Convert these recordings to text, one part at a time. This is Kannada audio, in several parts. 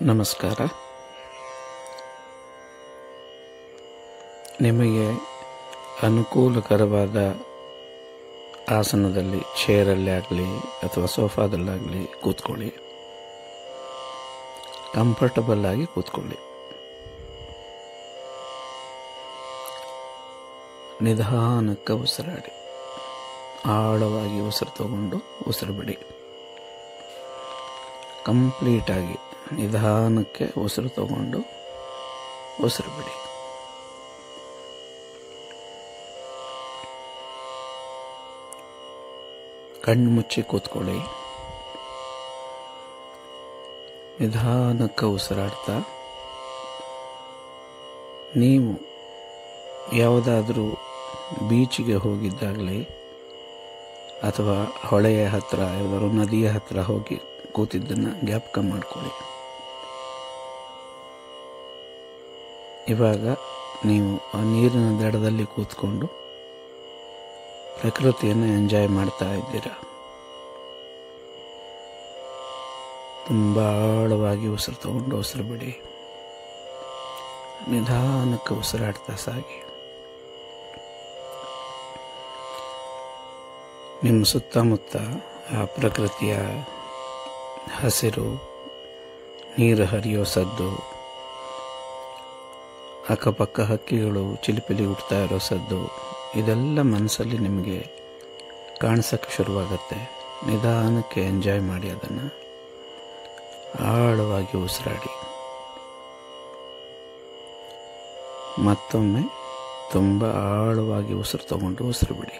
ನಮಸ್ಕಾರ. ನಿಮಗೆ ಅನುಕೂಲಕರವಾದ ಆಸನದಲ್ಲಿ, ಚೇರಲ್ಲಿ ಆಗಲಿ ಅಥವಾ ಸೋಫಾದಲ್ಲಾಗಲಿ ಕೂತ್ಕೊಳ್ಳಿ. ಕಂಫರ್ಟಬಲ್ ಆಗಿ ಕೂತ್ಕೊಳ್ಳಿ. ನಿಧಾನಕ್ಕೆ ಉಸಿರಾಡಿ. ಆಳವಾಗಿ ಉಸಿರು ತಗೊಂಡು ಉಸಿರು ಬಿಡಿ. ಕಂಪ್ಲೀಟಾಗಿ ನಿಧಾನಕ್ಕೆ ಉಸಿರು ತಗೊಂಡು ಉಸಿರು ಬಿಡಿ. ಕಣ್ಣು ಮುಚ್ಚಿ ಕೂತ್ಕೊಳ್ಳಿ. ನಿಧಾನಕ್ಕೆ ಉಸಿರಾಡ್ತಾ ನೀವು ಯಾವುದಾದ್ರೂ ಬೀಚಿಗೆ ಹೋಗಿದ್ದಾಗಲಿ ಅಥವಾ ಹೊಳೆಯ ಹತ್ತಿರ ಯಾವುದಾದ್ರು ನದಿಯ ಹತ್ತಿರ ಹೋಗಿ ಕೂತಿದ್ದನ್ನು ಜ್ಞಾಪಕ ಮಾಡಿಕೊಳ್ಳಿ. ಇವಾಗ ನೀವು ಆ ನೀರಿನ ದಡದಲ್ಲಿ ಕೂತ್ಕೊಂಡು ಪ್ರಕೃತಿಯನ್ನು ಎಂಜಾಯ್ ಮಾಡ್ತಾ ಇದ್ದೀರಾ. ತುಂಬ ಆಳವಾಗಿ ಉಸಿರು ತಗೊಂಡು ಉಸಿರು ಬಿಡಿ. ನಿಧಾನಕ್ಕೆ ಉಸಿರಾಡ್ತಾ ಸಾಗಿ. ನಿಮ್ಮ ಸುತ್ತಮುತ್ತ ಆ ಪ್ರಕೃತಿಯ ಹಸಿರು, ನೀರು ಹರಿಯೋ ಸದ್ದು, ಅಕ್ಕಪಕ್ಕ ಹಕ್ಕಿಗಳು ಚಿಲಿಪಿಲಿ ಉಡ್ತಾ ಇರೋ ಸದ್ದು, ಇದೆಲ್ಲ ಮನಸ್ಸಲ್ಲಿ ನಿಮಗೆ ಕಾಣಿಸೋಕ್ಕೆ ಶುರುವಾಗತ್ತೆ. ನಿಧಾನಕ್ಕೆ ಎಂಜಾಯ್ ಮಾಡಿ. ಅದನ್ನು ಆಳವಾಗಿ ಉಸಿರಾಡಿ. ಮತ್ತೊಮ್ಮೆ ತುಂಬ ಆಳವಾಗಿ ಉಸಿರು ತಗೊಂಡು ಉಸಿರು ಬಿಡಿ.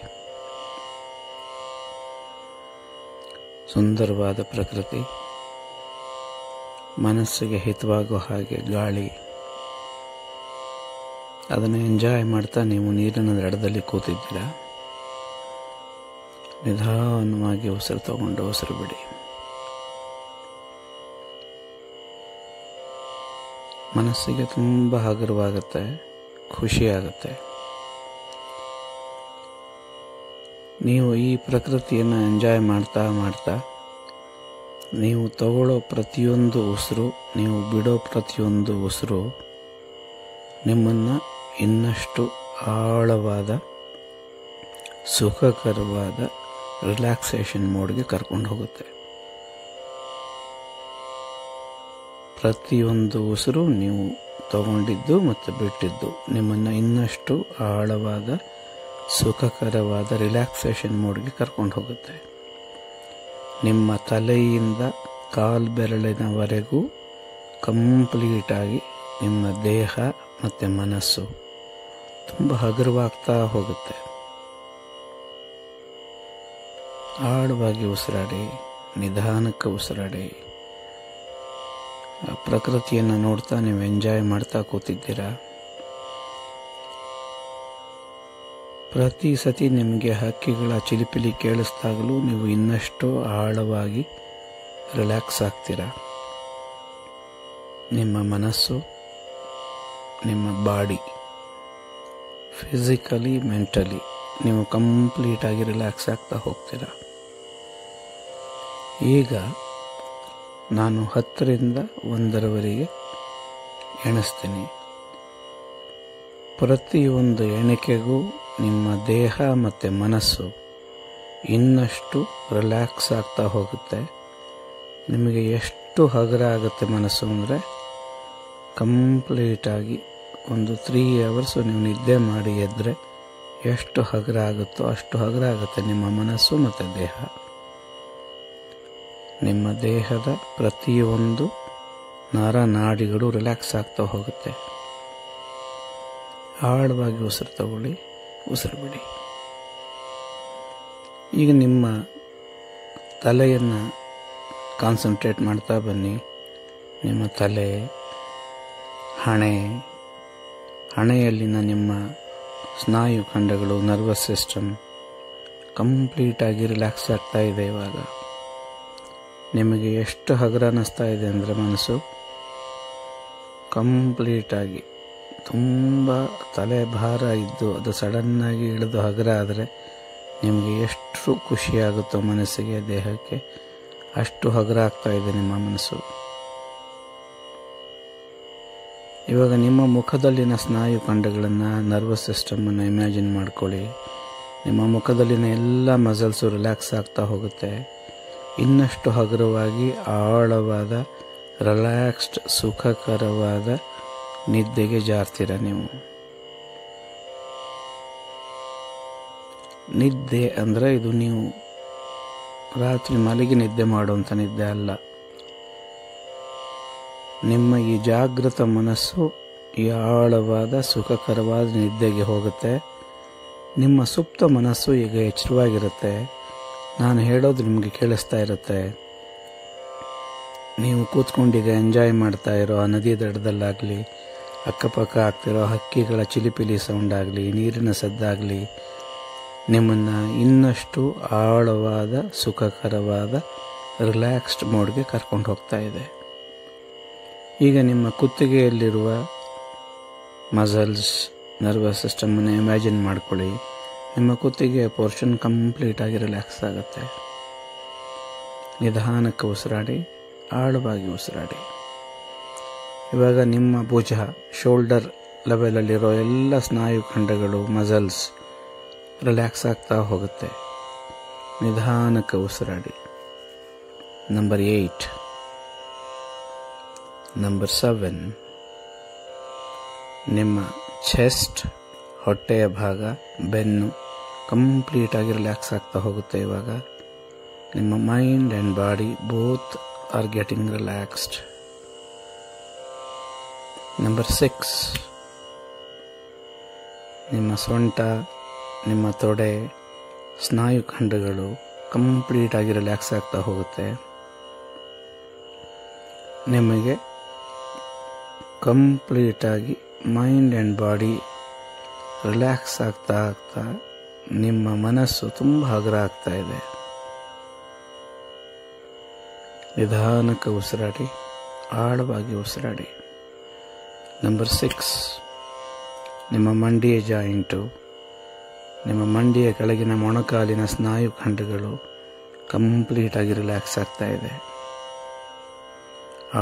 ಸುಂದರವಾದ ಪ್ರಕೃತಿ, ಮನಸ್ಸಿಗೆ ಹಿತವಾಗೋ ಹಾಗೆ ಗಾಳಿ, ಅದನ್ನು ಎಂಜಾಯ್ ಮಾಡ್ತಾ ನೀವು ನೀರಿನ ದಡದಲ್ಲಿ ಕೂತಿದ್ದೀರಾ. ನಿಧಾನವಾಗಿ ಉಸಿರು ತಗೊಂಡು ಉಸಿರು ಬಿಡಿ. ಮನಸ್ಸಿಗೆ ತುಂಬ ಹಗುರವಾಗುತ್ತೆ, ಖುಷಿಯಾಗುತ್ತೆ. ನೀವು ಈ ಪ್ರಕೃತಿಯನ್ನು ಎಂಜಾಯ್ ಮಾಡ್ತಾ ಮಾಡ್ತಾ ನೀವು ತಗೊಳ್ಳೋ ಪ್ರತಿಯೊಂದು ಉಸಿರು, ನೀವು ಬಿಡೋ ಪ್ರತಿಯೊಂದು ಉಸಿರು ನಿಮ್ಮನ್ನು ಇನ್ನಷ್ಟು ಆಳವಾದ, ಸುಖಕರವಾದ ರಿಲ್ಯಾಕ್ಸೇಷನ್ ಮೋಡ್ಗೆ ಕರ್ಕೊಂಡು ಹೋಗುತ್ತೆ. ಪ್ರತಿಯೊಂದು ಉಸಿರು ನೀವು ತಗೊಂಡಿದ್ದು ಮತ್ತು ಬಿಟ್ಟಿದ್ದು ನಿಮ್ಮನ್ನು ಇನ್ನಷ್ಟು ಆಳವಾದ, ಸುಖಕರವಾದ ರಿಲ್ಯಾಕ್ಸೇಷನ್ ಮೋಡ್ಗೆ ಕರ್ಕೊಂಡು ಹೋಗುತ್ತೆ. ನಿಮ್ಮ ತಲೆಯಿಂದ ಕಾಲು ಬೆರಳಿನವರೆಗೂ ಕಂಪ್ಲೀಟಾಗಿ ನಿಮ್ಮ ದೇಹ ಮತ್ತು ಮನಸ್ಸು ತುಂಬ ಹಗುರವಾಗ್ತಾ ಹೋಗುತ್ತೆ. ಆಳವಾಗಿ ಉಸಿರಾಡಿ. ನಿಧಾನಕ್ಕೆ ಉಸಿರಾಡಿ. ಪ್ರಕೃತಿಯನ್ನು ನೋಡ್ತಾ ನೀವು ಎಂಜಾಯ್ ಮಾಡ್ತಾ ಕೂತಿದ್ದೀರಾ. ಪ್ರತಿ ಸತಿ ನಿಮಗೆ ಹಕ್ಕಿಗಳ ಚಿಲಿಪಿಲಿ ಕೇಳಿಸ್ದಾಗಲೂ ನೀವು ಇನ್ನಷ್ಟು ಆಳವಾಗಿ ರಿಲ್ಯಾಕ್ಸ್ ಆಗ್ತೀರಾ. ನಿಮ್ಮ ಮನಸ್ಸು, ನಿಮ್ಮ ಬಾಡಿ, ಫಿಸಿಕಲಿ, ಮೆಂಟಲಿ ನೀವು ಕಂಪ್ಲೀಟಾಗಿ ರಿಲ್ಯಾಕ್ಸ್ ಆಗ್ತಾ ಹೋಗ್ತೀರಾ. ಈಗ ನಾನು 10ರಿಂದ 1ರವರೆಗೆ ಎಣಿಸ್ತೀನಿ. ಪ್ರತಿಯೊಂದು ಎಣಿಕೆಗೂ ನಿಮ್ಮ ದೇಹ ಮತ್ತು ಮನಸ್ಸು ಇನ್ನಷ್ಟು ರಿಲ್ಯಾಕ್ಸ್ ಆಗ್ತಾ ಹೋಗುತ್ತೆ. ನಿಮಗೆ ಎಷ್ಟು ಹಗುರ ಆಗುತ್ತೆ ಮನಸ್ಸು ಅಂದರೆ, ಕಂಪ್ಲೀಟಾಗಿ ಒಂದು 3 ಅವರ್ಸು ನೀವು ನಿದ್ದೆ ಮಾಡಿ ಎದ್ದರೆ ಎಷ್ಟು ಹಗುರ ಆಗುತ್ತೋ ಅಷ್ಟು ಹಗುರ ಆಗುತ್ತೆ ನಿಮ್ಮ ಮನಸ್ಸು ಮತ್ತು ದೇಹ. ನಿಮ್ಮ ದೇಹದ ಪ್ರತಿಯೊಂದು ನರನಾಡಿಗಳು ರಿಲ್ಯಾಕ್ಸ್ ಆಗ್ತಾ ಹೋಗುತ್ತೆ. ಆಳವಾಗಿ ಉಸಿರು ತಗೊಳ್ಳಿ, ಉಸಿರು ಬಿಡಿ. ಈಗ ನಿಮ್ಮ ತಲೆಯನ್ನು ಕಾನ್ಸಂಟ್ರೇಟ್ ಮಾಡ್ತಾ ಬನ್ನಿ. ನಿಮ್ಮ ತಲೆ, ಹಣೆಯಲ್ಲಿನ ನಿಮ್ಮ ಸ್ನಾಯು ಖಂಡಗಳು, ನರ್ವಸ್ ಸಿಸ್ಟಮ್ ಕಂಪ್ಲೀಟಾಗಿ ರಿಲ್ಯಾಕ್ಸ್ ಆಗ್ತಾ ಇದೆ. ಇವಾಗ ನಿಮಗೆ ಎಷ್ಟು ಹಗುರ ಅನ್ನಿಸ್ತಾ ಇದೆ ಅಂದರೆ ಮನಸ್ಸು ಕಂಪ್ಲೀಟಾಗಿ ತುಂಬ ತಲೆ ಭಾರ ಇದ್ದು ಅದು ಸಡನ್ನಾಗಿ ಇಳಿದು ಹಗುರ ಆದರೆ ನಿಮಗೆ ಎಷ್ಟು ಖುಷಿಯಾಗುತ್ತೋ ಮನಸ್ಸಿಗೆ, ದೇಹಕ್ಕೆ, ಅಷ್ಟು ಹಗುರ ಆಗ್ತಾ ಇದೆ ನಿಮ್ಮ ಮನಸ್ಸು. ಇವಾಗ ನಿಮ್ಮ ಮುಖದಲ್ಲಿನ ಸ್ನಾಯು ಖಂಡಗಳನ್ನು, ನರ್ವಸ್ ಸಿಸ್ಟಮನ್ನು ಇಮ್ಯಾಜಿನ್ ಮಾಡ್ಕೊಳ್ಳಿ. ನಿಮ್ಮ ಮುಖದಲ್ಲಿನ ಎಲ್ಲ ಮಸಲ್ಸು ರಿಲ್ಯಾಕ್ಸ್ ಆಗ್ತಾ ಹೋಗುತ್ತೆ. ಇನ್ನಷ್ಟು ಹಗುರವಾಗಿ ಆಳವಾದ ರಿಲ್ಯಾಕ್ಸ್ಡ್ ಸುಖಕರವಾದ ನಿದ್ದೆಗೆ ಜಾರ್ತೀರ ನೀವು. ನಿದ್ದೆ ಅಂದರೆ ಇದು ನೀವು ರಾತ್ರಿ ಮಲಗಿ ನಿದ್ದೆ ಮಾಡುವಂಥ ನಿದ್ದೆ ಅಲ್ಲ. ನಿಮ್ಮ ಈ ಜಾಗೃತ ಮನಸ್ಸು ಈ ಆಳವಾದ ಸುಖಕರವಾದ ನಿದ್ದೆಗೆ ಹೋಗುತ್ತೆ. ನಿಮ್ಮ ಸುಪ್ತ ಮನಸ್ಸು ಈಗ ಎಚ್ಚರವಾಗಿರುತ್ತೆ. ನಾನು ಹೇಳೋದು ನಿಮಗೆ ಕೇಳಿಸ್ತಾ ಇರುತ್ತೆ. ನೀವು ಕೂತ್ಕೊಂಡೀಗ ಎಂಜಾಯ್ ಮಾಡ್ತಾ ಇರೋ ಆ ನದಿ ದಡದಲ್ಲಾಗಲಿ, ಅಕ್ಕಪಕ್ಕ ಆಗ್ತಿರೋ ಹಕ್ಕಿಗಳ ಚಿಲಿಪಿಲಿ ಸೌಂಡ್ ಆಗಲಿ, ನೀರಿನ ಸದ್ದಾಗಲಿ ನಿಮ್ಮನ್ನು ಇನ್ನಷ್ಟು ಆಳವಾದ ಸುಖಕರವಾದ ರಿಲ್ಯಾಕ್ಸ್ಡ್ ಮೋಡ್ಗೆ ಕರ್ಕೊಂಡು ಹೋಗ್ತಾ ಇದೆ. ಈಗ ನಿಮ್ಮ ಕುತ್ತಿಗೆಯಲ್ಲಿರುವ ಮಸಲ್ಸ್, ನರ್ವಸ್ ಸಿಸ್ಟಮನ್ನು ಇಮ್ಯಾಜಿನ್ ಮಾಡ್ಕೊಳ್ಳಿ. ನಿಮ್ಮ ಕುತ್ತಿಗೆಯ ಪೋರ್ಷನ್ ಕಂಪ್ಲೀಟಾಗಿ ರಿಲ್ಯಾಕ್ಸ್ ಆಗುತ್ತೆ. ನಿಧಾನಕ್ಕೆ ಉಸಿರಾಡಿ, ಆಳವಾಗಿ ಉಸಿರಾಡಿ. ಇವಾಗ ನಿಮ್ಮ ಭುಜ, ಶೋಲ್ಡರ್ ಲೆವೆಲಲ್ಲಿರೋ ಎಲ್ಲ ಸ್ನಾಯು ಖಂಡಗಳು, ಮಸಲ್ಸ್ ರಿಲ್ಯಾಕ್ಸ್ ಆಗ್ತಾ ಹೋಗುತ್ತೆ. ನಿಧಾನಕ್ಕೆ ಉಸಿರಾಡಿ. ನಂಬರ್ 8, ನಂಬರ್ 7, ನಿಮ್ಮ ಚೆಸ್ಟ್, ಹೊಟ್ಟೆಯ ಭಾಗ, ಬೆನ್ನು ಕಂಪ್ಲೀಟಾಗಿ ರಿಲ್ಯಾಕ್ಸ್ ಆಗ್ತಾ ಹೋಗುತ್ತೆ. ಇವಾಗ ನಿಮ್ಮ mind and body both are getting relaxed. Number 6, ನಿಮ್ಮ ಸೊಂಟ, ನಿಮ್ಮ ತೊಡೆ, ಸ್ನಾಯು ಖಂಡಗಳು ಕಂಪ್ಲೀಟಾಗಿ ರಿಲ್ಯಾಕ್ಸ್ ಆಗ್ತಾ ಹೋಗುತ್ತೆ. ನಿಮಗೆ ಕಂಪ್ಲೀಟಾಗಿ ಮೈಂಡ್ ಆ್ಯಂಡ್ ಬಾಡಿ ರಿಲ್ಯಾಕ್ಸ್ ಆಗ್ತಾ ಆಗ್ತಾ ನಿಮ್ಮ ಮನಸ್ಸು ತುಂಬ ಹಗುರ ಆಗ್ತಾ ಇದೆ. ನಿಧಾನಕ್ಕೆ ಉಸಿರಾಡಿ, ಆಳವಾಗಿ ಉಸಿರಾಡಿ. ನಂಬರ್ 6, ನಿಮ್ಮ ಮಂಡಿಯ ಜಾಯಿಂಟು, ನಿಮ್ಮ ಮಂಡಿಯ ಕೆಳಗಿನ ಮೊಣಕಾಲಿನ ಸ್ನಾಯು ಖಂಡಗಳು ಕಂಪ್ಲೀಟಾಗಿ ರಿಲ್ಯಾಕ್ಸ್ ಆಗ್ತಾ ಇದೆ.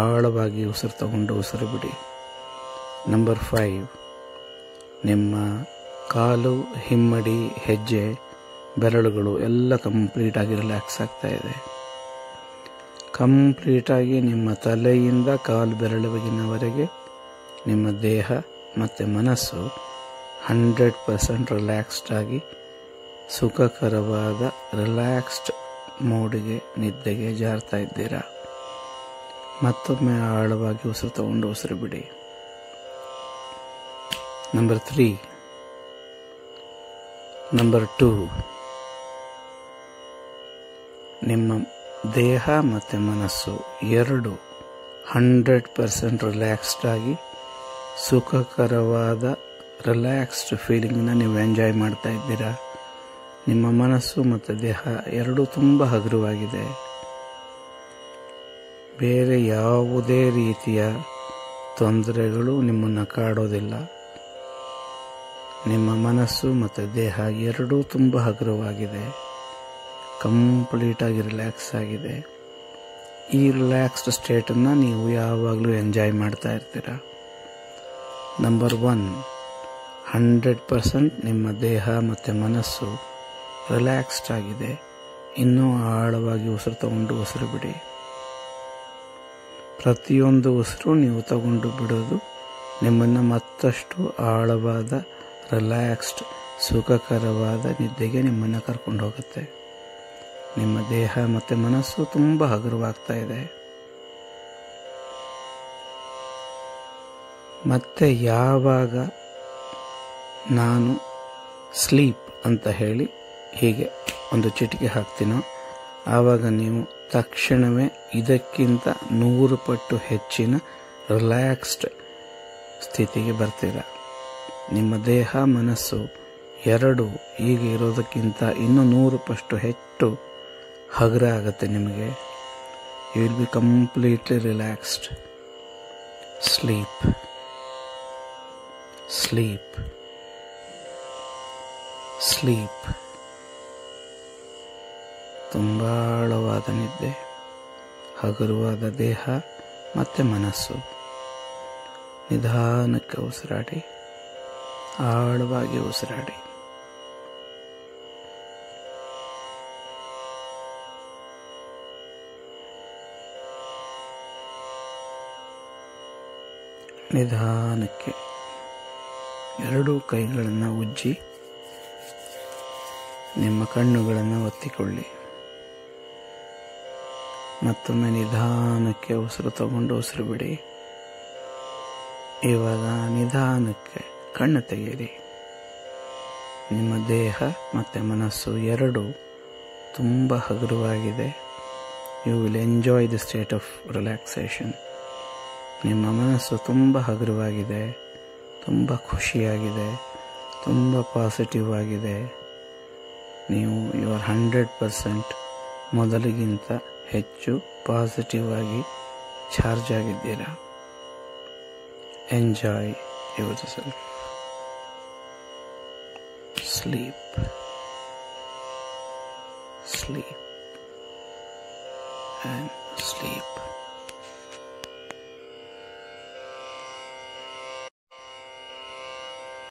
ಆಳವಾಗಿ ಉಸಿರು ತಗೊಂಡು ಉಸಿರು ಬಿಡಿ. ನಂಬರ್ 5, ನಿಮ್ಮ ಕಾಲು, ಹಿಮ್ಮಡಿ, ಹೆಜ್ಜೆ, ಬೆರಳುಗಳು ಎಲ್ಲ ಕಂಪ್ಲೀಟಾಗಿ ರಿಲ್ಯಾಕ್ಸ್ ಆಗ್ತಾ ಇದೆ. ಕಂಪ್ಲೀಟಾಗಿ ನಿಮ್ಮ ತಲೆಯಿಂದ ಕಾಲು ಬೆರಳುವಿನವರೆಗೆ ನಿಮ್ಮ ದೇಹ ಮತ್ತು ಮನಸ್ಸು 100% ರಿಲ್ಯಾಕ್ಸ್ಡ್ ಆಗಿ ಸುಖಕರವಾದ ರಿಲ್ಯಾಕ್ಸ್ಡ್ ಮೋಡಿಗೆ, ನಿದ್ದೆಗೆ ಜಾರ್ತಾ ಇದ್ದೀರಾ. ಮತ್ತೊಮ್ಮೆ ಆಳವಾಗಿ ಉಸಿರು ತಗೊಂಡು ಉಸಿರು ಬಿಡಿ. ನಂಬರ್ 3, ನಂಬರ್ 2, ನಿಮ್ಮ ದೇಹ ಮತ್ತು ಮನಸ್ಸು ಎರಡು 100% ರಿಲ್ಯಾಕ್ಸ್ಡ್ ಆಗಿ ಸುಖಕರವಾದ ರಿಲ್ಯಾಕ್ಸ್ಡ್ ಫೀಲಿಂಗನ್ನ ನೀವು ಎಂಜಾಯ್ ಮಾಡ್ತಾ ಇದ್ದೀರಾ. ನಿಮ್ಮ ಮನಸ್ಸು ಮತ್ತು ದೇಹ ಎರಡೂ ತುಂಬ ಹಗುರವಾಗಿದೆ. ಬೇರೆ ಯಾವುದೇ ರೀತಿಯ ತೊಂದರೆಗಳು ನಿಮ್ಮನ್ನು ಕಾಡೋದಿಲ್ಲ. ನಿಮ್ಮ ಮನಸ್ಸು ಮತ್ತು ದೇಹ ಎರಡೂ ತುಂಬ ಹಗುರವಾಗಿದೆ, ಕಂಪ್ಲೀಟಾಗಿ ರಿಲ್ಯಾಕ್ಸ್ ಆಗಿದೆ. ಈ ರಿಲ್ಯಾಕ್ಸ್ಡ್ ಸ್ಟೇಟನ್ನು ನೀವು ಯಾವಾಗಲೂ ಎಂಜಾಯ್ ಮಾಡ್ತಾ ಇರ್ತೀರ. ನಂಬರ್ 1, 100% ನಿಮ್ಮ ದೇಹ ಮತ್ತು ಮನಸ್ಸು ರಿಲ್ಯಾಕ್ಸ್ಡ್ ಆಗಿದೆ. ಇನ್ನೂ ಆಳವಾಗಿ ಉಸಿರು ತಗೊಂಡು ಉಸಿರು ಬಿಡಿ. ಪ್ರತಿಯೊಂದು ಉಸಿರು ನೀವು ತಗೊಂಡು ಬಿಡೋದು ನಿಮ್ಮನ್ನು ಮತ್ತಷ್ಟು ಆಳವಾದ ರಿಲ್ಯಾಕ್ಸ್ಡ್ ಸುಖಕರವಾದ ನಿದ್ದೆಗೆ ನಿಮ್ಮನ್ನು ಕರ್ಕೊಂಡು ಹೋಗುತ್ತೆ. ನಿಮ್ಮ ದೇಹ ಮತ್ತು ಮನಸ್ಸು ತುಂಬ ಹಗುರವಾಗ್ತಾ ಇದೆ. ಮತ್ತೆ ಯಾವಾಗ ನಾನು ಸ್ಲೀಪ್ ಅಂತ ಹೇಳಿ ಹೀಗೆ ಒಂದು ಚಿಟಿಕೆ ಹಾಕ್ತೀನೋ ಆವಾಗ ನೀವು ತಕ್ಷಣವೇ ಇದಕ್ಕಿಂತ 100 ಪಟ್ಟು ಹೆಚ್ಚಿನ ರಿಲ್ಯಾಕ್ಸ್ಡ್ ಸ್ಥಿತಿಗೆ ಬರ್ತೀರ. ನಿಮ್ಮ ದೇಹ ಮನಸ್ಸು ಎರಡು ಈಗ ಇರೋದಕ್ಕಿಂತ ಇನ್ನೂ 100 ಪಟ್ಟು ಹೆಚ್ಚು ಹಗುರ ಆಗುತ್ತೆ ನಿಮಗೆ. You will be completely relaxed. Sleep, sleep, sleep. ತುಂಬ ಆಳವಾದ ನಿದ್ದೆ, ಹಗುರವಾದ ದೇಹ ಮತ್ತು ಮನಸ್ಸು. ನಿಧಾನಕ್ಕೆ ಉಸಿರಾಡಿ, ಆಳವಾಗಿ ಉಸಿರಾಡಿ. ನಿಧಾನಕ್ಕೆ ಎರಡೂ ಕೈಗಳನ್ನು ಉಜ್ಜಿ ನಿಮ್ಮ ಕಣ್ಣುಗಳನ್ನು ಒತ್ತಿಕೊಳ್ಳಿ. ಮತ್ತೊಮ್ಮೆ ನಿಧಾನಕ್ಕೆ ಉಸಿರು ತಗೊಂಡು ಉಸಿರು ಬಿಡಿ. ಇವಾಗ ನಿಧಾನಕ್ಕೆ ಕಣ್ಣು ತೆಗೆಯಿರಿ. ನಿಮ್ಮ ದೇಹ ಮತ್ತು ಮನಸ್ಸು ಎರಡೂ ತುಂಬ ಹಗುರವಾಗಿದೆ. You will enjoy the state of relaxation. ನಿಮ್ಮ ಮನಸ್ಸು ತುಂಬ ಹಗುರವಾಗಿದೆ, ತುಂಬ ಖುಷಿಯಾಗಿದೆ, ತುಂಬ ಪಾಸಿಟಿವ್ ಆಗಿದೆ. ನೀವು ಯುವರ್ 100% ಮೊದಲಿಗಿಂತ ಹೆಚ್ಚು ಪಾಸಿಟಿವ್ ಆಗಿ ಚಾರ್ಜ್ ಆಗಿದ್ದೀರಾ. Enjoy your self. sleep and